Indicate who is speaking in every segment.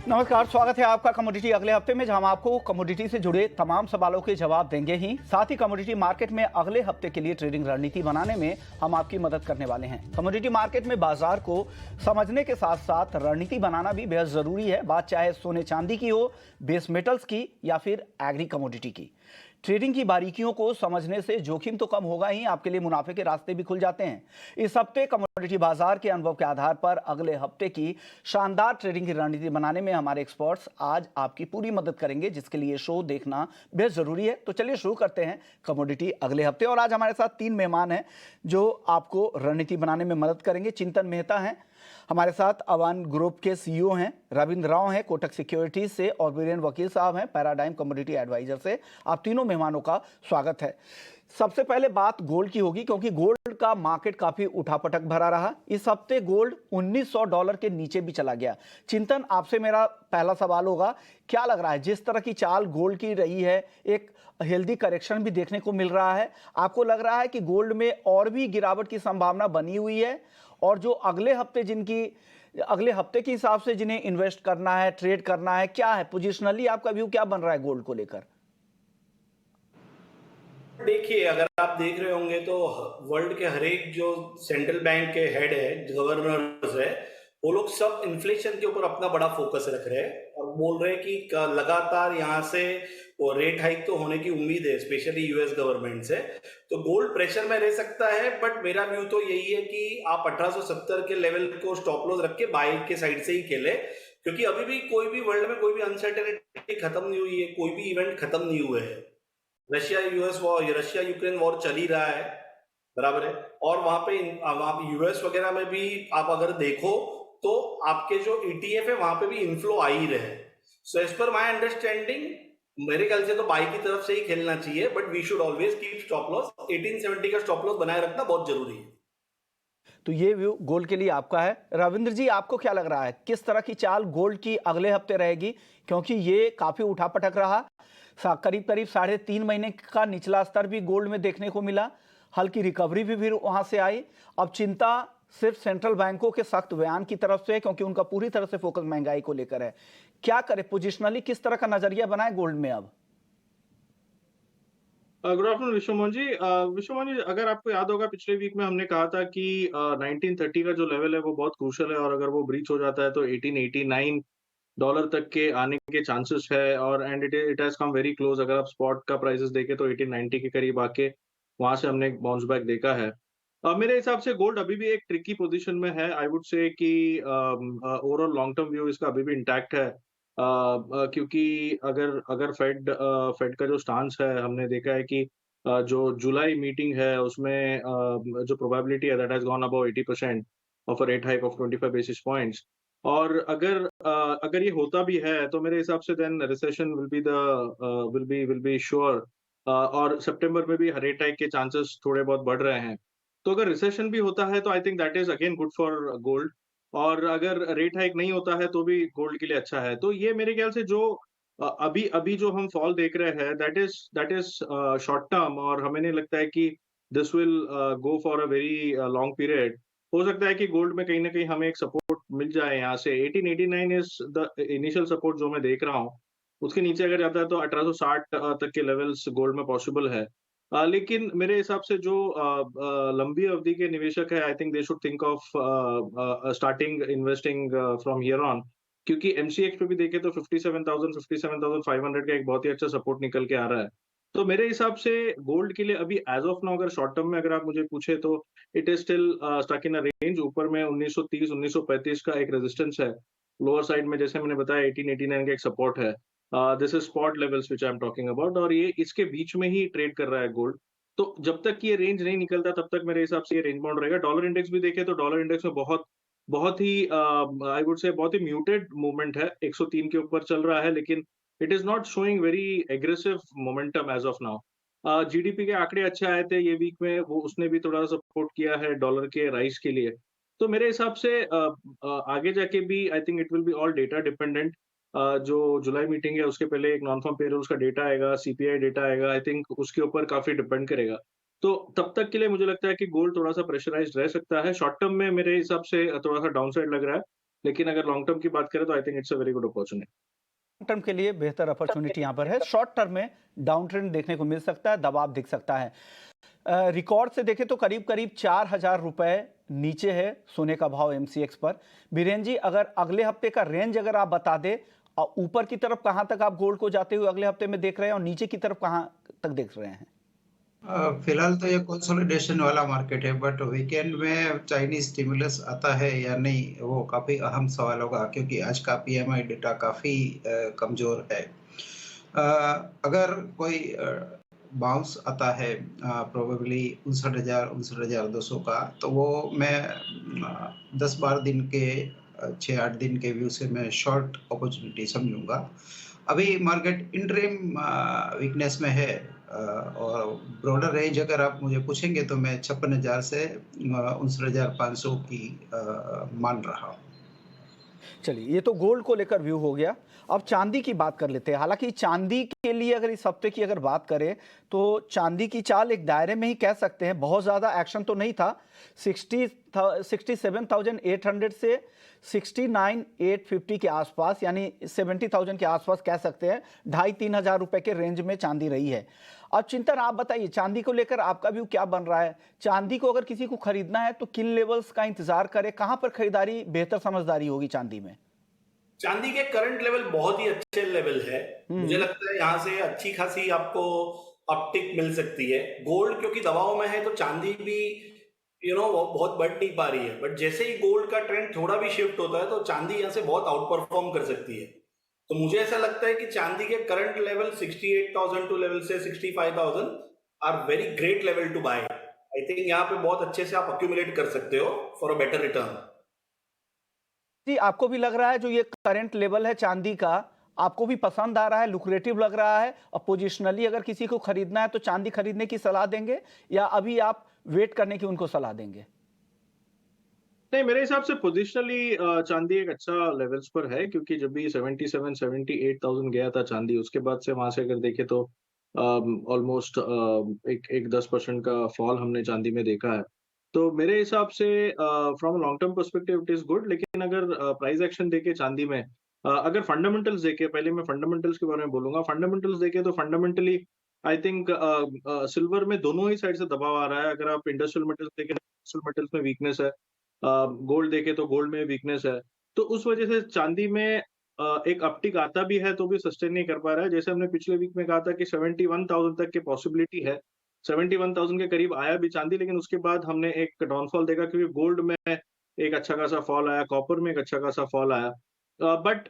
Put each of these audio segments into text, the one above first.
Speaker 1: नमस्कार, स्वागत है आपका कमोडिटी अगले हफ्ते में, जहां हम आपको कमोडिटी से जुड़े तमाम सवालों के जवाब देंगे ही साथ ही कमोडिटी मार्केट में अगले हफ्ते के लिए ट्रेडिंग रणनीति बनाने में हम आपकी मदद करने वाले हैं। कमोडिटी मार्केट में बाजार को समझने के साथ साथ रणनीति बनाना भी बेहद जरूरी है, बात चाहे सोने चांदी की हो, बेस मेटल्स की या फिर एग्री कमोडिटी की। ट्रेडिंग की बारीकियों को समझने से जोखिम तो कम होगा ही, आपके लिए मुनाफे के रास्ते भी खुल जाते हैं। इस हफ्ते कमोडिटी बाजार के अनुभव के आधार पर अगले हफ्ते की शानदार ट्रेडिंग की रणनीति बनाने में हमारे एक्सपर्ट्स आज आपकी पूरी मदद करेंगे, जिसके लिए शो देखना बेहद जरूरी है। तो चलिए शुरू करते हैं कमोडिटी अगले हफ्ते। और आज हमारे साथ 3 मेहमान हैं जो आपको रणनीति बनाने में मदद करेंगे। चिंतन मेहता हैं हमारे साथ, अवान ग्रुप के सीईओ हैं, रविंद्र राव हैं कोटक सिक्योरिटीज से, और वीरेन वकील साहब हैं पैराडाइम कमोडिटी एडवाइजर से। आप तीनों मेहमानों का स्वागत है। सबसे पहले बात गोल्ड की होगी, क्योंकि गोल्ड का मार्केट काफी उठापटक भरा रहा। इस हफ्ते गोल्ड $1900 के नीचे भी चला गया। चिंतन, आपसे मेरा पहला सवाल होगा, क्या लग रहा है जिस तरह की चाल गोल्ड की रही है, एक हेल्दी करेक्शन भी देखने को मिल रहा है, आपको लग रहा है कि गोल्ड में और भी गिरावट की संभावना बनी हुई है? और जो अगले हफ्ते के हिसाब से जिन्हें इन्वेस्ट करना है, ट्रेड करना है, क्या है पोजिशनली आपका व्यू क्या बन रहा है गोल्ड को लेकर?
Speaker 2: देखिए, अगर आप देख रहे होंगे तो वर्ल्ड के हर एक जो सेंट्रल बैंक के हेड है, गवर्नर्स है, वो लोग सब इन्फ्लेशन के ऊपर अपना बड़ा फोकस रख रहे हैं और बोल रहे हैं कि लगातार यहाँ से वो रेट हाइक तो होने की उम्मीद है, स्पेशली यूएस गवर्नमेंट से। तो गोल्ड प्रेशर में रह सकता है, बट मेरा व्यू तो यही है कि आप 1870 के लेवल को स्टॉप लॉस रख के बाय के साइड से ही खेले, क्योंकि अभी भी कोई भी वर्ल्ड में कोई भी अनसर्टेनिटी खत्म नहीं हुई है, कोई भी इवेंट खत्म नहीं हुए हैं। रशिया यूक्रेन वॉर चल ही रहा है, बराबर है। और वहां पे यूएस वगैरह में भी आप अगर देखो तो आपके जो ईटीएफ है वहां पे भी इनफ्लो आ ही रहे। So as per my understanding, मेरे ख्याल से तो बाई की तरफ से ही खेलना चाहिए, but we should always keep stop loss. 1870 का स्टॉप लॉस बनाए रखना बहुत जरूरी है।
Speaker 1: तो ये व्यू गोल्ड के लिए आपका है। रविंद्र जी, आपको क्या लग रहा है किस तरह की चाल गोल्ड की अगले हफ्ते रहेगी, क्योंकि ये काफी उठापटक रहा, करीब करीब 3.5 महीने का निचला स्तर भी गोल्ड में देखने को मिला, हल्की रिकवरी भी फिर वहां से आई। अब चिंता सिर्फ सेंट्रल बैंकों के सख्त बयान की तरफ से है, क्योंकि उनका पूरी तरह से फोकस महंगाई को लेकर है। क्या करे पोजिशनली, किस तरह का नजरिया बनाए गोल्ड में अब?
Speaker 3: गुड आफ्टरनून विश्वमोहन जी। विश्वमोहन जी, अगर आपको याद होगा पिछले वीक में हमने कहा था कि 1930 का जो लेवल है वो बहुत क्रूशियल है, और अगर वो ब्रीच हो जाता है तो $1889 तक के आने के चांसेस है। और and it has come very close. अगर आप स्पॉट का प्राइसेस देखें तो 1890 के करीब आके वहां से हमने एक बाउंस बैक देखा है। मेरे हिसाब से गोल्ड अभी भी एक ट्रिकी पोजीशन में है। आई वुड से कि ओवरऑल लॉन्ग टर्म व्यू इसका अभी भी इंटैक्ट है, क्योंकि अगर अगर फेड का जो स्टांस है, हमने देखा है कि जो जुलाई मीटिंग है उसमें जो प्रोबेबिलिटी है that has gone above 80% of a rate hike of 25 basis points. और अगर ये होता भी है तो मेरे हिसाब से then recession will be sure. और सितंबर में भी रेट हाइक के चांसेस थोड़े बहुत बढ़ रहे हैं। तो अगर रिसेशन भी होता है तो I think that is again good for gold. और अगर रेट हाइक नहीं होता है तो भी गोल्ड के लिए अच्छा है। तो ये मेरे ख्याल से जो अभी अभी जो हम फॉल देख रहे हैं दैट इज शॉर्ट टर्म, और हमें नहीं लगता है कि this will go for a very long period. हो सकता है कि गोल्ड में कहीं ना कहीं हमें एक सपोर्ट मिल जाए यहाँ से। 1889 इज द इनिशियल सपोर्ट जो मैं देख रहा हूँ। उसके नीचे अगर जाता है तो 1860 तक के लेवल्स गोल्ड में पॉसिबल है। लेकिन मेरे हिसाब से जो लंबी अवधि के निवेशक है, I think they should think of starting investing from here on, क्योंकि एमसीएक्स पे भी देखे तो 57,000 57,500 का एक बहुत ही अच्छा सपोर्ट निकल के आ रहा है। तो मेरे हिसाब से गोल्ड के लिए अभी एज ऑफ नाउ अगर शॉर्ट टर्म में अगर आप मुझे पूछे तो it is still stuck in a range. ऊपर में 1930 1935 का एक रेजिस्टेंस है, लोअर साइड में जैसे मैंने बताया 1889 का एक सपोर्ट है। This is spot levels which I am talking about, और ये इसके बीच में ही ट्रेड कर रहा है गोल्ड। तो जब तक ये रेंज नहीं निकलता तब तक मेरे हिसाब से ये रेंज बाउंड रहेगा। डॉलर इंडेक्स भी देखे तो डॉलर इंडेक्स में बहुत बहुत ही आई वुड से बहुत ही म्यूटेड मूवमेंट है। 103 के ऊपर चल रहा है, लेकिन it is not showing very aggressive momentum as of now. GDP के आंकड़े अच्छे आए थे ये वीक में, वो उसने भी थोड़ा सपोर्ट किया है डॉलर के राइज के लिए। तो मेरे हिसाब से आगे जाके भी I think it will be all data dependent. जो जुलाई मीटिंग है उसके पहले एक नॉन फार्म पेरोल्स का डेटा आएगा, सीपीआई डेटा आएगा, आई थिंक उसके ऊपर काफी डिपेंड करेगा। तो तब तक के लिए मुझे लगता है कि गोल्ड थोड़ा सा प्रेशराइज्ड रह सकता है। शॉर्ट टर्म में मेरे हिसाब से थोड़ा सा डाउनसाइड लग रहा है, लेकिन अगर लॉन्ग टर्म की बात करें तो I think it's a very good opportunity.
Speaker 1: Term के लिए बेहतर अपॉर्चुनिटी यहाँ पर है। शॉर्ट टर्म में डाउन ट्रेंड देखने को मिल सकता है, दबाव दिख सकता है। रिकॉर्ड से देखें तो करीब करीब 4,000 रुपए नीचे है सोने का भाव एमसीएक्स पर। बीरेन जी, अगर अगले हफ्ते का रेंज अगर आप बता दें, और ऊपर की तरफ कहां तक आप गोल्ड को जाते हुए अगले हफ्ते में देख रहे हैं और नीचे की तरफ कहां तक देख रहे हैं?
Speaker 4: फिलहाल तो ये कंसोलिडेशन वाला मार्केट है, बट वीकेंड में चाइनीज स्टिमुलस आता है या नहीं वो काफ़ी अहम सवाल होगा, क्योंकि आज का पीएमआई डेटा काफ़ी कमज़ोर है। अगर कोई बाउंस आता है प्रोबेबली 59,200 का, तो वो मैं 10-12 दिन के 6-8 दिन के व्यू से मैं शॉर्ट अपॉर्चुनिटी समझूंगा। अभी मार्केट इंटरिम वीकनेस में है, और ब्रॉडर रेंज अगर आप मुझे पूछेंगे तो मैं 56,000 से 59,500 की मान रहा हूँ।
Speaker 1: चलिए, ये तो गोल्ड को लेकर व्यू हो गया। अब चांदी की बात कर लेते हैं। हालांकि चांदी के लिए अगर इस हफ्ते की अगर बात करें तो चांदी की चाल एक दायरे में ही कह सकते हैं, बहुत ज़्यादा एक्शन तो नहीं था। 67,800 से 69,850 के आसपास, यानी 70,000 के आसपास कह सकते हैं। 2,500-3 हज़ार रुपए के रेंज में चांदी रही है। अब चिंतन, आप बताइए चांदी को लेकर आपका व्यू क्या बन रहा है? चांदी को अगर किसी को खरीदना है तो किन लेवल्स का इंतजार करे, कहां पर खरीदारी बेहतर समझदारी होगी चांदी में?
Speaker 2: चांदी के करंट लेवल बहुत ही अच्छे लेवल है। मुझे लगता है यहाँ से अच्छी खासी आपको अपटिक मिल सकती है। गोल्ड क्योंकि दबाव में है तो चांदी भी वो बहुत बढ़ नहीं पा रही है, बट जैसे ही गोल्ड का ट्रेंड थोड़ा भी शिफ्ट होता है तो चांदी यहाँ से बहुत आउट परफॉर्म कर सकती है। तो मुझे ऐसा लगता है कि चांदी के करंट लेवल 68,000 टू लेवल से 65,000 are very great level to buy. I think यहाँ पे बहुत अच्छे से आप अक्यूमुलेट कर सकते हो फॉर अ बेटर रिटर्न।
Speaker 1: जी, आपको भी लग रहा है जो ये करंट लेवल है चांदी का, आपको भी पसंद आ रहा है, लुक्रेटिव लग रहा है? और पोजिशनली अगर किसी को खरीदना है तो चांदी खरीदने की सलाह देंगे या अभी आप वेट करने की उनको सलाह देंगे?
Speaker 3: नहीं, मेरे हिसाब से पोजिशनली चांदी एक अच्छा लेवल्स पर है, क्योंकि जब भी 77-78,000 गया था चांदी, उसके बाद से वहां से अगर देखे तो ऑलमोस्ट एक 10% का फॉल हमने चांदी में देखा है। तो मेरे हिसाब से from long term perspective it is good, लेकिन अगर प्राइस एक्शन देखे चांदी में, अगर फंडामेंटल्स देखे, पहले मैं फंडामेंटल्स के बारे में बोलूंगा। फंडामेंटल्स देखे तो फंडामेंटली आई थिंक सिल्वर में दोनों ही साइड से दबाव आ रहा है। अगर आप इंडस्ट्रियल मेटल्स देखें, इंडस्ट्रियल मेटल्स में वीकनेस है। गोल्ड देखे तो गोल्ड में वीकनेस है। तो उस वजह से चांदी में एक अपटिक आता भी है तो भी सस्टेन नहीं कर पा रहा है। जैसे हमने पिछले वीक में कहा था कि 71,000 तक की पॉसिबिलिटी है। 71,000 के करीब आया भी चांदी, लेकिन उसके बाद हमने एक डाउनफॉल देखा, क्योंकि गोल्ड में एक अच्छा खासा फॉल आया, कॉपर में एक अच्छा खासा फॉल आया। बट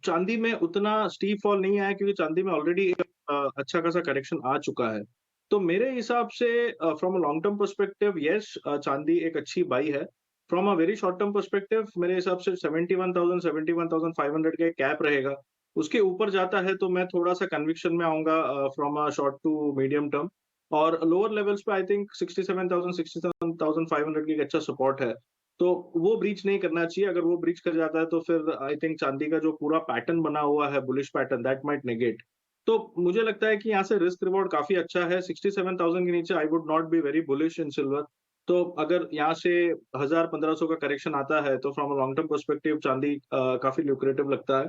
Speaker 3: चांदी में उतना स्टीप फॉल नहीं आया, क्योंकि चांदी में ऑलरेडी अच्छा खासा करेक्शन आ चुका है। तो मेरे हिसाब से from a long term perspective yes, चांदी एक अच्छी बाई है। From a very short term perspective मेरे हिसाब से 71,000 71,500 का कैप रहेगा। उसके ऊपर जाता है तो मैं थोड़ा सा कन्विक्शन में आऊंगा from a short to medium term. और लोअर लेवल्स पे आई थिंक 67,000 67,500 की एक अच्छा सपोर्ट है, तो वो ब्रीच नहीं करना चाहिए। अगर वो ब्रीच कर जाता है तो फिर आई थिंक चांदी का जो पूरा पैटर्न बना हुआ है, bullish pattern, that might negate. तो मुझे लगता है कि यहाँ से रिस्क रिवॉर्ड काफी अच्छा है। 67,000 के नीचे I would not be very bullish in silver. तो अगर यहाँ से 1,000-1,500 का करेक्शन आता है तो from a long term perspective चांदी काफी ल्यूक्रेटिव लगता है।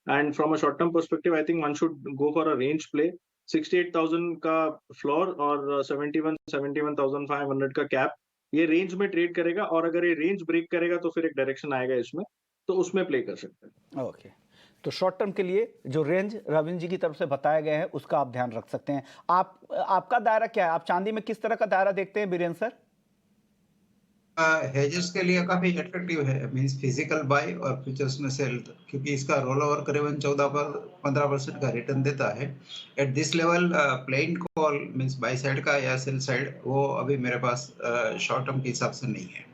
Speaker 3: And from a short term perspective I think one should go for a range play. 68,000 का फ्लोर और 71,500 का कैप, ये रेंज में ट्रेड करेगा, और अगर ये रेंज ब्रेक करेगा तो फिर एक डायरेक्शन आएगा इसमें, तो उसमें प्ले कर सकते हैं।
Speaker 1: ओके, तो शॉर्ट टर्म के लिए जो रेंज रविंद्र जी की तरफ से बताया गया है उसका आप ध्यान रख सकते हैं। आपका दायरा क्या है? आप चांदी में किस तरह का दायरा देखते हैं बीरेन सर?
Speaker 4: हेजेस के लिए काफी अट्रैक्टिव है, मींस फिजिकल बाय और फ्यूचर्स में सेल, क्योंकि इसका रोल ओवर करीबन 14-15% का रिटर्न देता है। At this level plain call means buy side का या सेल साइड, वो अभी मेरे पास शॉर्ट टर्म के हिसाब से नहीं है।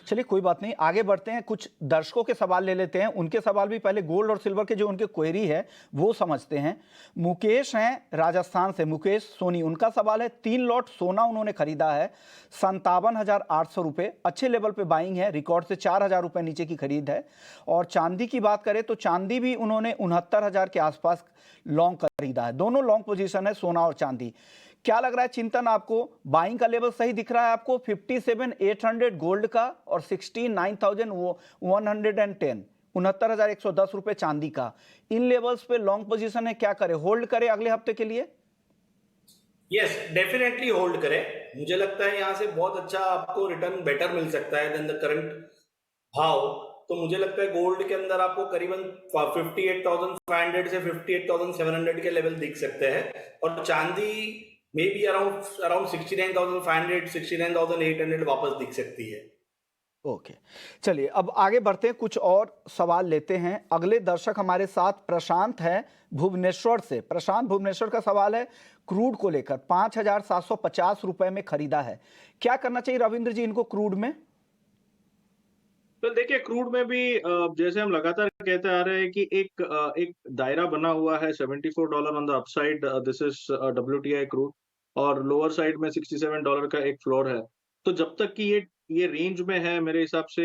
Speaker 1: चलिए, कोई बात नहीं, आगे बढ़ते हैं। कुछ दर्शकों के सवाल ले लेते हैं, उनके सवाल भी पहले गोल्ड और सिल्वर के जो उनके क्वेरी है वो समझते हैं। मुकेश हैं राजस्थान से, मुकेश सोनी, उनका सवाल है 3 लॉट सोना उन्होंने खरीदा है 57,800 रुपये, अच्छे लेवल पे बाइंग है, रिकॉर्ड से 4,000 रुपये नीचे की खरीद है। और चांदी की बात करें तो चांदी भी उन्होंने 69,000 के आसपास लॉन्ग खरीदा है। दोनों लॉन्ग पोजीशन है, सोना और चांदी। क्या लग रहा है चिंतन आपको, बाइंग का लेवल सही दिख रहा है आपको 57,800 गोल्ड का और 69,110 69,110 रुपए चांदी का, इन लेवल्स पे लॉन्ग पोजीशन है, क्या करे, होल्ड करे अगले हफ्ते के लिए?
Speaker 2: यस, डेफिनेटली होल्ड करें। मुझे लगता है यहाँ से बहुत अच्छा आपको रिटर्न बेटर मिल सकता है देन द करंट भाव। तो मुझे लगता है गोल्ड के अंदर आपको करीबन 58,500 से 58,700 के लेवल दिख सकते हैं, और चांदी मे बी अराउंड 69,500 69,800 वापस दिख सकती है।
Speaker 1: ओके, चलिए अब आगे बढ़ते हैं, कुछ और सवाल लेते हैं। अगले दर्शक हमारे साथ प्रशांत है भुवनेश्वर से। प्रशांत, भुवनेश्वर का सवाल है क्रूड को लेकर, 5,750 रुपए में खरीदा है, क्या करना चाहिए रविंद्र जी इनको क्रूड में?
Speaker 3: तो देखिए, क्रूड में भी जैसे हम लगातार कहते आ रहे हैं कि एक दायरा बना हुआ है $74 on the upside, this is WTI crude, और लोअर साइड में $67 का एक फ्लोर है। तो जब तक कि ये रेंज में है, मेरे हिसाब से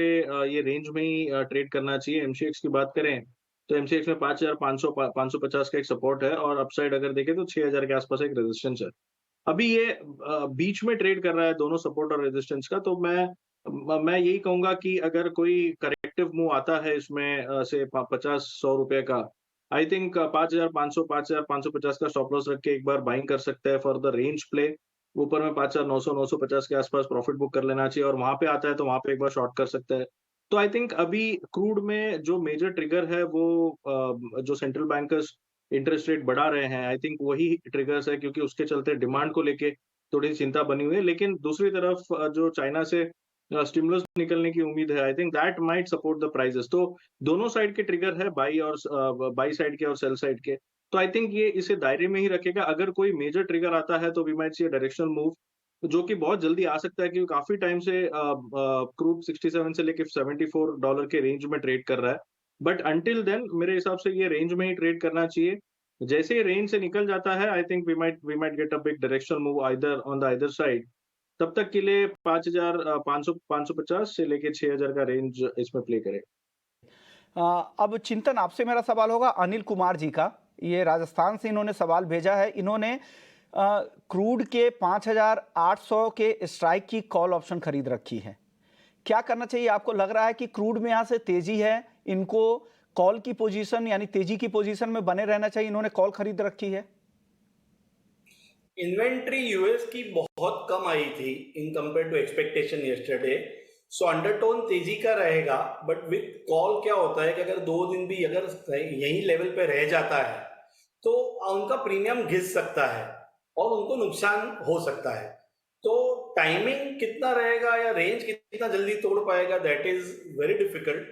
Speaker 3: ये रेंज में ही ट्रेड करना चाहिए। एमसीएक्स की बात करें तो एमसीएक्स में 5,550 का एक सपोर्ट है, और अपसाइड अगर देखें तो 6,000 के आसपास एक रेजिस्टेंस है। अभी ये बीच में ट्रेड कर रहा है दोनों सपोर्ट और रेजिस्टेंस का। तो मैं यही कहूंगा कि अगर कोई करेक्टिव मूव आता है इसमें से 50-100 रुपए का, आई थिंक 5,500 5,550 का स्टॉप लॉस रख के एक बार बाइंग कर सकते हैं फॉर द रेंज प्ले। ऊपर में 5,900 950 के आसपास प्रॉफिट बुक कर लेना चाहिए, और वहां पे आता है तो वहां पे एक बार शॉर्ट कर सकते हैं। तो आई थिंक अभी क्रूड में जो मेजर ट्रिगर है वो जो सेंट्रल बैंकर्स इंटरेस्ट रेट बढ़ा रहे हैं, आई थिंक वही ट्रिगर्स है, क्योंकि उसके चलते डिमांड को लेके थोड़ी चिंता बनी हुई है। लेकिन दूसरी तरफ जो चाइना से स्टिमुलस निकलने की उम्मीद है, I think that might support the prices. तो दोनों साइड के ट्रिगर है, बाई साइड के और सेल साइड के। तो आई थिंक ये इसे दायरे में ही रखेगा। अगर कोई मेजर ट्रिगर आता है तो we might see directional move, जो कि बहुत जल्दी आ सकता है, क्योंकि काफी टाइम से क्रूड 67 से लेके $74 के रेंज में ट्रेड कर रहा है। बट अंटिल देन मेरे हिसाब से ये रेंज में ही ट्रेड करना चाहिए। जैसे ही रेंज से निकल जाता है, I think we might get a big directional move either on the other side. तब तक के लिए 5,550 से लेके 6,000 का रेंज इसमें प्ले करे।
Speaker 1: अब चिंतन आपसे मेरा सवाल होगा अनिल कुमार जी का, ये राजस्थान से इन्होंने सवाल भेजा है। इन्होंने क्रूड के 5,800 के स्ट्राइक की कॉल ऑप्शन खरीद रखी है, क्या करना चाहिए आपको? लग रहा है कि क्रूड में यहाँ से तेजी है, इनको कॉल की पोजीशन यानी तेजी की पोजीशन में बने रहना चाहिए, इन्होंने कॉल खरीद रखी है।
Speaker 2: इन्वेंट्री यूएस की बहुत कम आई थी in compare to expectation yesterday, so undertone तेजी का रहेगा। बट विथ कॉल क्या होता है कि अगर 2 दिन भी अगर यही लेवल पे रह जाता है तो उनका प्रीमियम घिस सकता है और उनको नुकसान हो सकता है। तो टाइमिंग कितना रहेगा या रेंज कितना जल्दी तोड़ पाएगा, दैट इज वेरी डिफिकल्ट।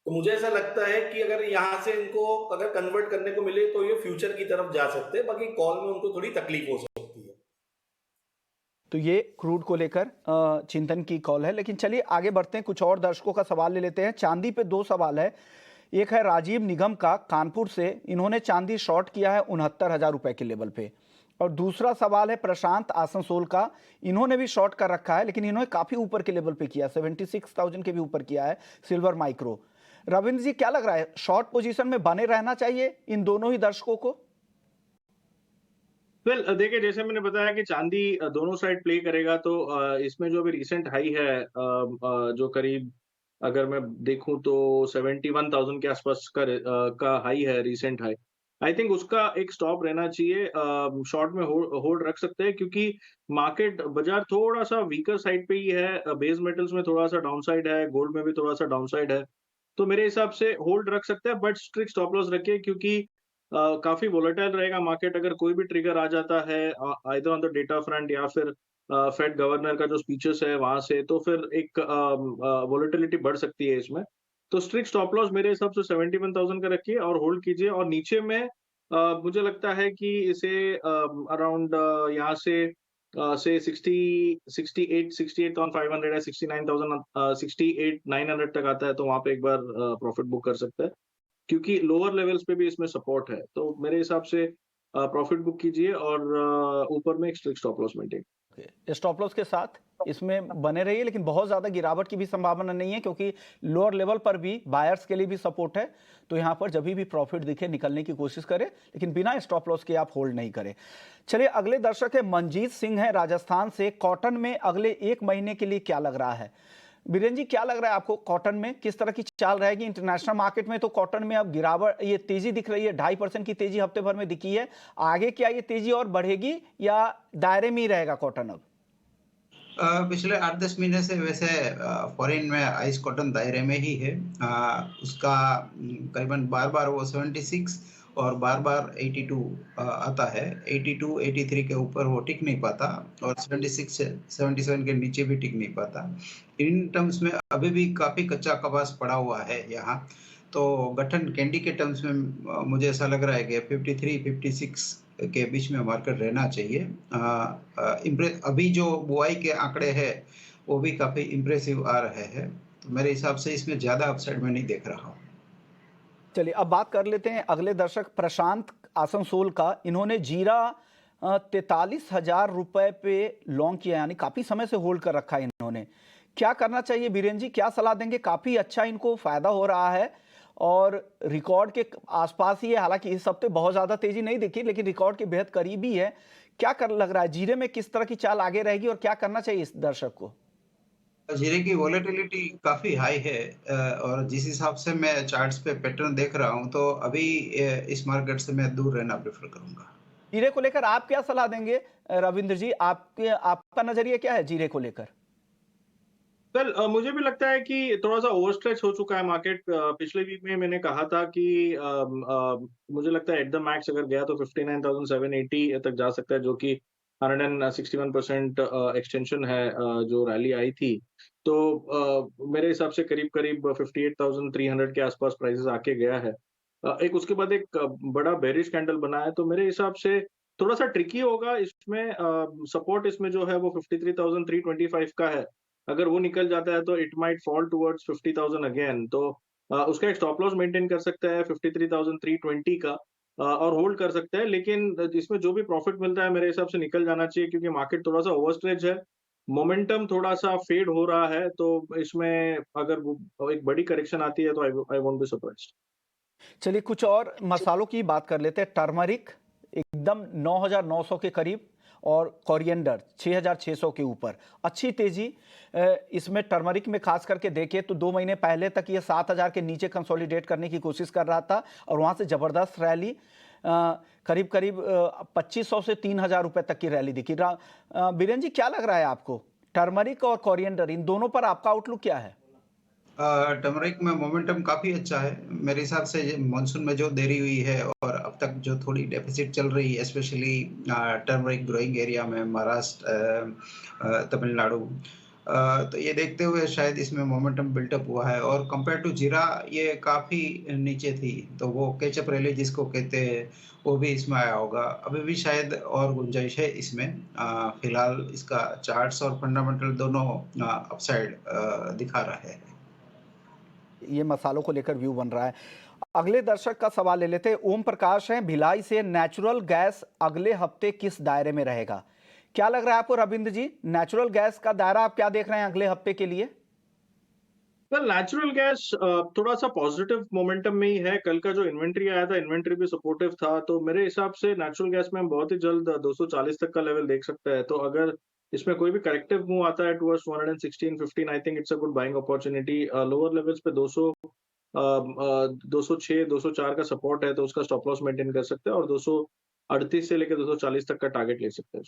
Speaker 2: तो मुझे ऐसा लगता है कि अगर यहाँ से इनको अगर कन्वर्ट करने को मिले तो ये फ्यूचर की तरफ जा सकते हैं, बाकी कॉल में उनको थोड़ी तकलीफ हो सकती है।
Speaker 1: तो ये क्रूड को लेकर चिंतन की कॉल है। लेकिन चलिए आगे बढ़ते हैं, कुछ और दर्शकों का सवाल ले लेते हैं। चांदी पे 2 सवाल है, एक है राजीव निगम का कानपुर से, इन्होंने चांदी शॉर्ट किया है 69,000 रुपए के लेवल पे, और दूसरा सवाल है प्रशांत आसनसोल का, इन्होंने भी शॉर्ट कर रखा है लेकिन इन्होंने काफी ऊपर के लेवल पे किया, 76,000 के भी ऊपर किया है सिल्वर माइक्रो। रविंद्र जी क्या लग रहा है, शॉर्ट पोजीशन में बने रहना चाहिए इन दोनों ही दर्शकों को?
Speaker 3: वेल देखिए, जैसे मैंने बताया कि चांदी दोनों साइड प्ले करेगा। तो इसमें जो अभी रिसेंट हाई है, जो करीब अगर मैं देखूं तो 71,000 के आसपास का हाई है, रिसेंट हाई। आई थिंक उसका एक स्टॉप रहना चाहिए। शॉर्ट में होल्ड रख सकते हैं, क्योंकि मार्केट बाजार थोड़ा सा वीकर साइड पे ही है। बेस मेटल्स में थोड़ा सा डाउन साइड है, गोल्ड में भी थोड़ा सा डाउन साइड है। तो मेरे हिसाब से होल्ड रख सकते हैं, बट स्ट्रिक्ट स्टॉप लॉस रखिए, क्योंकि काफी वोलेटाइल रहेगा मार्केट। अगर कोई भी ट्रिगर आ जाता है either on the data front या फिर फेड गवर्नर का जो स्पीचेस है वहां से, तो फिर एक वोलेटिलिटी बढ़ सकती है इसमें। तो स्ट्रिक्ट स्टॉप लॉस मेरे हिसाब से 71,000 का रखिए और होल्ड कीजिए। और नीचे में मुझे लगता है कि इसे अराउंड यहाँ से 68,500 या 69,900 तक आता है, तो वहां पे एक बार प्रॉफिट बुक कर सकता है, क्योंकि लोअर लेवल्स पे भी इसमें सपोर्ट है। तो मेरे हिसाब से प्रॉफिट बुक कीजिए और ऊपर में एक strict stop loss maintain.
Speaker 1: Stop loss के साथ इसमें बने रहिए, लेकिन बहुत ज़्यादा गिरावट की भी संभावना नहीं है क्योंकि लोअर लेवल पर भी बायर्स के लिए भी सपोर्ट है। तो यहाँ पर जब भी प्रॉफिट दिखे निकलने की कोशिश करें, लेकिन बिना स्टॉप लॉस के आप होल्ड नहीं करें। चलिए अगले दर्शक है मनजीत सिंह है राजस्थान से। कॉटन में अगले 1 महीने के लिए क्या लग रहा है? बीरेन जी, क्या लग रहा है आपको कॉटन में किस तरह की चाल रहेगी? इंटरनेशनल मार्केट में तो कॉटन में अब गिरावट, ये तेजी दिख रही है, 2.5% की तेजी हफ्ते भर में दिखी है। आगे क्या ये तेजी और बढ़ेगी या दायरे में ही रहेगा कॉटन अब?
Speaker 4: पिछले 8-10 महीने से वैसे फॉरेन में आइस कॉटन दायरे में ही है। उसका करीबन बार-बार वो 76 और बार-बार 82 आता है। 82, 83 के ऊपर वो टिक नहीं पाता और 76 से 77 के नीचे भी टिक नहीं पाता। इन टर्म्स में अभी भी काफ़ी कच्चा कबास पड़ा हुआ है यहाँ। तो गठन कैंडी के टर्म्स में मुझे ऐसा लग रहा है कि 53-56 के बीच में मार्केट रहना चाहिए। अभी जो बुआई के आंकड़े हैं वो भी काफ़ी इम्प्रेसिव आ रहे हैं, तो मेरे हिसाब से इसमें ज़्यादा अपसाइड में नहीं देख रहा हूँ।
Speaker 1: चलिए अब बात कर लेते हैं अगले दर्शक प्रशांत आसनसोल का। इन्होंने जीरा 43,000 रुपए पे लॉन्ग किया, यानी काफ़ी समय से होल्ड कर रखा है इन्होंने। क्या करना चाहिए बीरेन जी, क्या सलाह देंगे? काफ़ी अच्छा इनको फायदा हो रहा है और रिकॉर्ड के आसपास ही है। हालांकि इस हफ्ते बहुत ज़्यादा तेजी नहीं दिखी, लेकिन रिकॉर्ड के बेहद करीब ही है। क्या कर लग रहा है जीरे में, किस तरह की चाल आगे रहेगी और क्या करना चाहिए इस दर्शक को?
Speaker 4: जीरे की वॉलेटिलिटी काफ़ी हाई है और जिस हिसाब से मैं चार्ट्स पे पैटर्न देख रहा हूँ तो अभी इस मार्केट से मैं दूर रहना प्रेफर करूँगा।
Speaker 1: जीरे को लेकर आप क्या सलाह देंगे रविंद्र जी? आपका नजरिया क्या है जीरे को लेकर?
Speaker 3: कल मुझे भी लगता है कि थोड़ा-सा ओवरस्ट्रेच हो चुका है मार्केट। पिछले वीक में मैंने कहा था कि मुझे लगता है एट द मैक्स अगर गया तो 59,780 तक जा सकता है, जो कि 161% एक्सटेंशन है जो रैली आई थी। तो मेरे हिसाब से करीब-करीब 58,300 के आसपास प्राइसेस आके गया है। एक उसके बाद एक बड़ा बेरिश कैंडल बना है, तो मेरे हिसाब से थोड़ा-सा ट्रिकी होगा इसमें। सपोर्ट इसमें जो है वो 53,325 का है। अगर वो निकल जाता है तो it might fall towards 50,000 again. तो उसका एक स्टॉप लॉस मेंटेन कर सकता है 53,320 का और होल्ड कर सकता है। लेकिन इसमें जो भी प्रॉफिट मिलता है मेरे हिसाब से निकल जाना चाहिए, क्योंकि मार्केट थोड़ा-सा ओवरस्ट्रेच है। मोमेंटम थोड़ा-सा फेड हो रहा है, तो इसमें अगर वो एक बड़ी करेक्शन आती है तो आई वोंट बी सरप्राइज्ड।
Speaker 1: चलिए कुछ और मसालों की बात कर लेते हैं। टर्मरिक एकदम 9,900 के करीब और कोरिएंडर 6,600 के ऊपर अच्छी तेजी इसमें टर्मरिक में खास करके देखें तो 2 महीने पहले तक ये 7,000 के नीचे कंसोलिडेट करने की कोशिश कर रहा था और वहां से जबरदस्त रैली करीब करीब 2,500 से 3,000 रुपए तक की रैली दिखी। बीरेन जी, क्या लग रहा है आपको टर्मरिक और कोरिएंडर, इन दोनों पर आपका आउटलुक क्या है?
Speaker 4: टर्मरिक में मोमेंटम काफ़ी अच्छा है मेरे हिसाब से। मानसून में जो देरी हुई है और अब तक जो थोड़ी डेफिसिट चल रही है, स्पेशली टर्मरिक ग्रोइंग एरिया में महाराष्ट्र, तमिलनाडु, तो ये देखते हुए शायद इसमें मोमेंटम बिल्टअप हुआ है। और कंपेयर टू जीरा ये काफ़ी नीचे थी, तो वो कैचअप रैली जिसको कहते हैं वो भी इसमें आया होगा। अभी भी शायद और गुंजाइश है इसमें। फिलहाल इसका चार्ट्स और फंडामेंटल दोनों अपसाइड दिखा रहे हैं।
Speaker 1: ये मसालों को लेकर व्यू बन रहा है। अगले दर्शक का सवाल ले लेते हैं। ओम प्रकाश हैं भिलाई से। नेचुरल गैस अगले हफ्ते किस दायरे में रहेगा? क्या लग रहा है आपको रविंद्र जी, नेचुरल गैस का दायरा आप क्या देख रहे हैं अगले हफ्ते के लिए?
Speaker 3: वेल, नेचुरल गैस थोड़ा सा पॉजिटिव मोमेंटम में ही है। कल का जो इन्वेंट्री आया था, इन्वेंट्री भी सपोर्टिव था, तो मेरे हिसाब से नेचुरल गैस में हम बहुत ही जल्द 240 तक का लेवल देख सकते हैं। तो अगर इसमें कोई भी करेक्टिव मूव आता है towards 116, 15, I think it's a good buying opportunity. Lower levels पे 206, 204 का सपोर्ट है, तो उसका स्टॉप लॉस मेंटेन कर सकते हैं और 238 से लेकर 240 तक का टारगेट ले सकते हैं।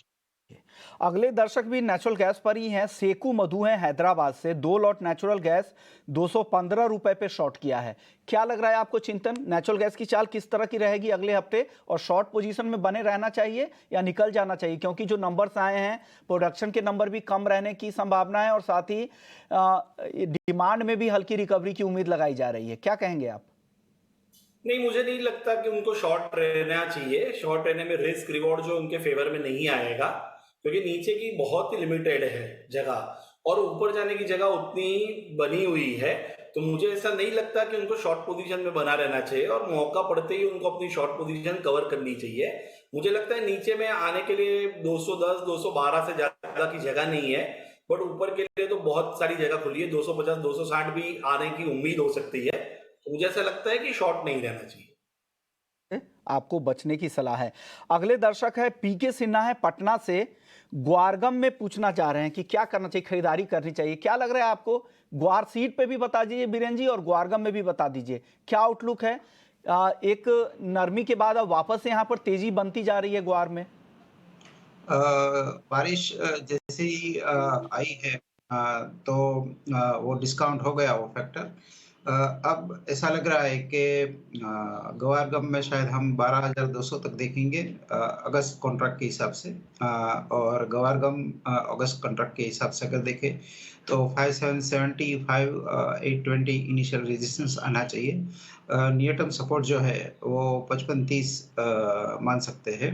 Speaker 1: अगले दर्शक भी नेचुरल गैस पर ही हैं। सेकू मधु हैं हैदराबाद से। 2 लॉट नेचुरल गैस 215 रुपए पे शॉर्ट किया है। क्या लग रहा है आपको चिंतन, नेचुरल गैस की चाल किस तरह की रहेगी अगले हफ्ते और शॉर्ट पोजीशन में बने रहना चाहिए या निकल जाना चाहिए? क्योंकि जो नंबर्स आए हैं, प्रोडक्शन के नंबर भी कम रहने की संभावना है और साथ ही डिमांड में भी हल्की रिकवरी की उम्मीद लगाई जा रही है। क्या कहेंगे आप?
Speaker 2: नहीं, मुझे नहीं लगता कि उनको शॉर्ट रहना चाहिए। शॉर्ट रहने में रिस्क रिवॉर्ड जो उनके फेवर में नहीं आएगा, क्योंकि नीचे की बहुत ही लिमिटेड है जगह और ऊपर जाने की जगह उतनी बनी हुई है। तो मुझे ऐसा नहीं लगता कि उनको शॉर्ट पोजीशन में बना रहना चाहिए और मौका पड़ते ही उनको अपनी शॉर्ट पोजीशन कवर करनी चाहिए। मुझे लगता है नीचे में आने के लिए 210 212 से ज्यादा की जगह नहीं है, बट ऊपर के लिए तो बहुत सारी जगह खुली है। 250 260 भी आने की उम्मीद हो सकती है। तो मुझे ऐसा लगता है कि शॉर्ट नहीं रहना चाहिए।
Speaker 1: आपको बचने की सलाह है। अगले दर्शक है पीके सिन्हा है पटना से, ग्वारगम में पूछना चाह रहे हैं कि क्या करना चाहिए, खरीदारी करनी चाहिए, क्या लग रहा है आपको? ग्वार सीट पे भी बता दीजिए बीरेन जी, और ग्वारगम में भी बता दीजिए क्या आउटलुक है। एक नरमी के बाद अब वापस से यहाँ पर तेजी बनती जा रही है ग्वार में।
Speaker 4: बारिश जैसे ही आई है तो वो डिस्काउंट हो गया वो फैक्टर। अब ऐसा लग रहा है कि ग्वारगम में शायद हम 12,200 तक देखेंगे अगस्त कॉन्ट्रैक्ट के हिसाब से, और ग्वारगम अगस्त कॉन्ट्रैक्ट के हिसाब से अगर देखें तो 5775 820 इनिशियल रेजिस्टेंस आना चाहिए। नियर टर्म सपोर्ट जो है वो 5530 मान सकते हैं।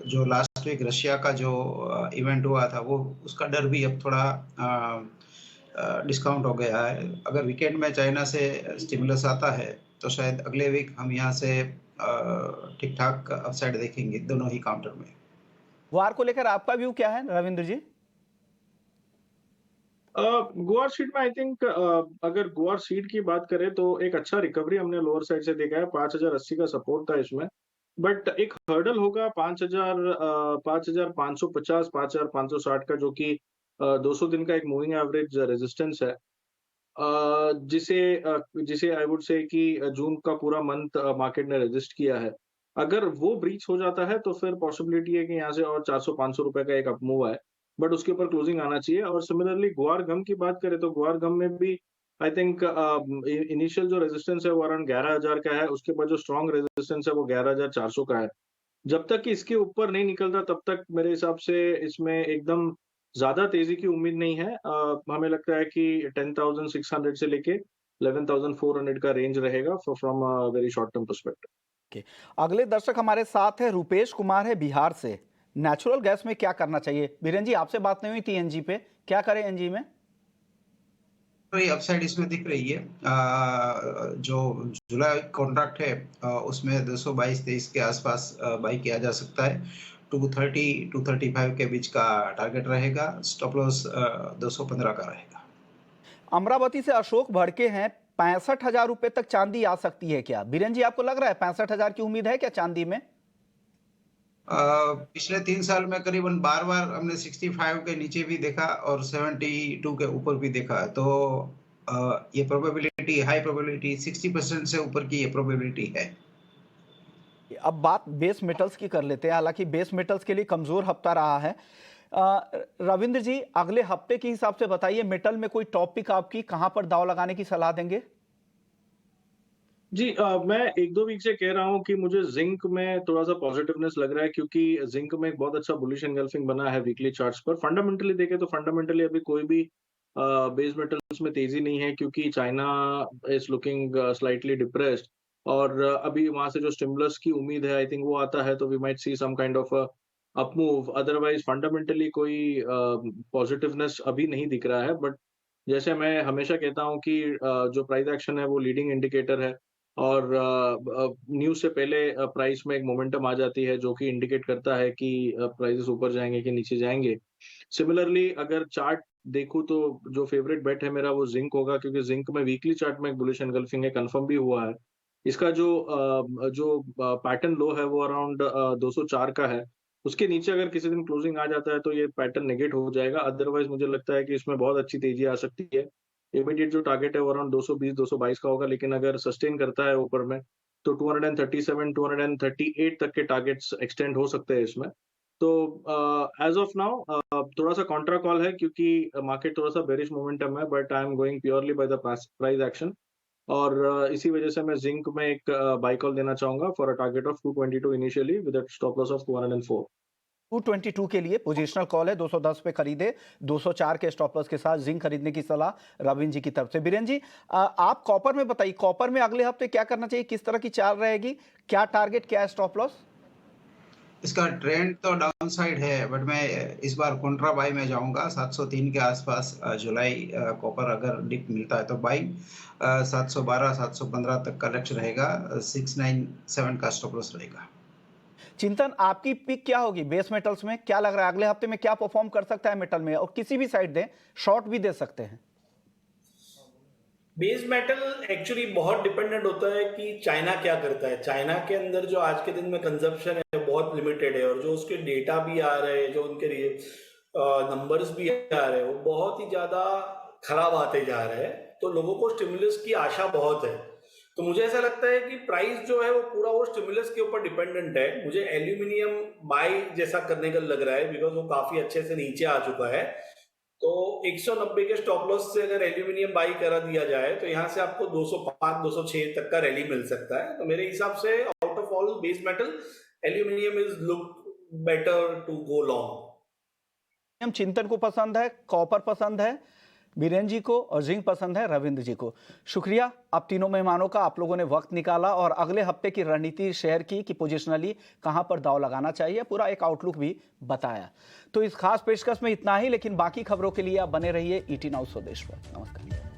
Speaker 4: जो लास्ट वीक रशिया का जो इवेंट हुआ था वो उसका डर भी अब थोड़ा डिस्काउंट हो गया है। अगर वीकेंड में चाइना से स्टिमुलस आता है तो शायद अगले वीक हम यहाँ से ठीक ठाक अपसाइड देखेंगे दोनों ही काउंटर में।
Speaker 1: ग्वार को लेकर आपका व्यू क्या है रविंद्र जी?
Speaker 3: गुआर शीट में आई थिंक अगर गुआर शीट की बात करें तो एक अच्छा रिकवरी हमने लोअर साइड से देखा है। 5080 का सपोर्ट था इसमें, बट एक हर्डल होगा 5550 5560 का, जो कि 200 दिन का एक मूविंग एवरेज रेजिस्टेंस है, जिसे आई वुड से कि जून का पूरा मंथ मार्केट ने रेजिस्ट किया है। अगर वो ब्रीच हो जाता है तो फिर पॉसिबिलिटी है कि यहाँ से और 400-500 रुपए का एक अप मूव है, बट उसके ऊपर क्लोजिंग आना चाहिए। और सिमिलरली ग्वार गम की बात करें तो ग्वार गम में भी आई थिंक इनिशियल जो रेजिस्टेंस है वो अराउंड 11,000 का है, उसके बाद जो स्ट्रॉन्ग रेजिस्टेंस है वो 11,400 का है। जब तक कि इसके ऊपर नहीं निकलता तब तक मेरे हिसाब से इसमें एकदम ज्यादा तेजी की उम्मीद नहीं है। हमें लगता है कि 10,600 से लेके 11,400 का रेंज रहेगा from a very short term perspective.
Speaker 1: अगले दर्शक हमारे साथ है रुपेश कुमार है बिहार से। नेचुरल गैस में क्या करना चाहिए? बीरेन जी आपसे बात नहीं हुई थी एनजी पे, क्या करें एनजी में?
Speaker 4: तो ये अपसाइड इसमें दिख रही है। जो जुलाई कॉन्ट्रैक्ट है उसमें 222-23 के आसपास बाई किया जा सकता है। 230-235 के बीच का टारगेट रहेगा। स्टॉप लॉस 215 का रहेगा।
Speaker 1: अमरावती से अशोक भड़के हैं, 65,000 रुपए तक चांदी आ सकती है क्या? बीरेन जी आपको लग रहा है 65,000 की उम्मीद है क्या चांदी में?
Speaker 4: पिछले 3 साल में करीबन बार-बार हमने 65 के नीचे भी देखा और 72 के ऊपर भी देखा। तो ये प्रोबेबिलिटी हाई प्रोबेबिलिटी 60% से ऊपर की ये प्रोबेबिलिटी है।
Speaker 1: अब बात बेस मेटल्स की कर लेते हैं। हालांकि बेस मेटल्स के लिए कमजोर हफ्ता रहा है। रविंद्र जी अगले हफ्ते के हिसाब से बताइए, मेटल में कोई टॉपिक आपकी कहां पर दांव लगाने की सलाह देंगे?
Speaker 3: जी, मैं 1-2 वीक से कह रहा हूँ कि मुझे जिंक में थोड़ा-सा पॉजिटिवनेस लग रहा है, क्योंकि जिंक में एक बहुत अच्छा बुलिश एंगल्फिंग बना है वीकली चार्ट्स पर। फंडामेंटली देखें तो फंडामेंटली अभी कोई भी बेस मेटल्स में तेजी नहीं है, क्योंकि China is looking slightly depressed, और अभी वहां से जो स्टिमुलस की उम्मीद है आई थिंक वो आता है तो we might see some kind of up move. Otherwise fundamentally कोई पॉजिटिवनेस अभी नहीं दिख रहा है। बट जैसे मैं हमेशा कहता हूँ कि जो प्राइस एक्शन है वो लीडिंग इंडिकेटर है, और न्यूज़ से पहले प्राइस में एक मोमेंटम आ जाती है जो कि इंडिकेट करता है कि प्राइसेस ऊपर जाएंगे कि नीचे जाएंगे। सिमिलरली अगर चार्ट देखूं तो जो फेवरेट बेट है मेरा वो जिंक होगा, क्योंकि जिंक में वीकली चार्ट में एक बुलिश एनगल्फिंग है, कंफर्म भी हुआ है। इसका जो पैटर्न लो है वो अराउंड 204 का है। उसके नीचे अगर किसी दिन क्लोजिंग आ जाता है तो ये पैटर्न नेगेट हो जाएगा। अदरवाइज मुझे लगता है कि इसमें बहुत अच्छी तेजी आ सकती है। इमीडिएट जो टारगेट है वो अराउंड 220-222 का होगा, लेकिन अगर सस्टेन करता है ऊपर में तो 237-238 तक के टारगेट्स एक्सटेंड हो सकते हैं इसमें। तो एज ऑफ नाउ थोड़ा सा कॉन्ट्रा कॉल है, क्योंकि मार्केट थोड़ा सा बेरिश मोमेंटम है, but I am going purely by the price action. और इसी वजह से मैं जिंक में एक बाय कॉल देना चाहूंगा for a target of 222 initially with a stop loss of 204।
Speaker 1: 222 के लिए पोजिशनल कॉल है, 210 पे खरीदे, 204 के स्टॉप लॉस के साथ जिंक खरीदने की सलाह रविंद्र जी की तरफ से। बीरेन जी आप कॉपर में बताइए, कॉपर में अगले हफ्ते क्या करना चाहिए, किस तरह की चाल रहेगी, क्या टारगेट, क्या स्टॉप लॉस?
Speaker 4: इसका ट्रेंड तो डाउन साइड है, बट मैं इस बार कॉन्ट्रा बाई में जाऊंगा 703 के आसपास। जुलाई कॉपर अगर डिप मिलता है तो बाई। 712 715 तक का लक्ष्य रहेगा। 697 का स्टॉप लॉस रहेगा।
Speaker 1: चिंतन, आपकी पिक क्या होगी बेस मेटल्स में? क्या लग रहा है अगले हफ्ते में क्या परफॉर्म कर सकता है मेटल में? और किसी भी साइड दें, शॉर्ट भी दे सकते हैं।
Speaker 2: बेस मेटल एक्चुअली बहुत डिपेंडेंट होता है कि चाइना क्या करता है। चाइना के अंदर जो आज के दिन में कंजप्शन है बहुत लिमिटेड है, और जो उसके डेटा भी आ रहे हैं, जो उनके नंबर्स भी आ रहे हैं, वो बहुत ही ज्यादा खराब आते जा रहे हैं। तो लोगों को स्टिमुलस की आशा बहुत है। तो मुझे ऐसा लगता है कि प्राइस जो है वो पूरा वो स्टिमुलस के ऊपर डिपेंडेंट है। मुझे एल्यूमिनियम बाई जैसा करने का लग रहा है, बिकॉज वो काफी अच्छे से नीचे आ चुका है। तो 190 के स्टॉप लॉस से अगर एल्यूमिनियम बाई करा दिया जाए तो यहाँ से आपको 205 206 तक का रैली मिल सकता है। तो मेरे हिसाब से out of all base metal, aluminium is look better to go long.
Speaker 1: हम चिंतन को पसंद है, कॉपर पसंद है बीरेन जी को, और जिंक पसंद है रविंद्र जी को। शुक्रिया आप तीनों मेहमानों का, आप लोगों ने वक्त निकाला और अगले हफ्ते की रणनीति शेयर की कि पोजिशनली कहां पर दाव लगाना चाहिए, पूरा एक आउटलुक भी बताया। तो इस खास पेशकश में इतना ही, लेकिन बाकी खबरों के लिए आप बने रहिए ET नाउ स्वदेश पर। नमस्कार।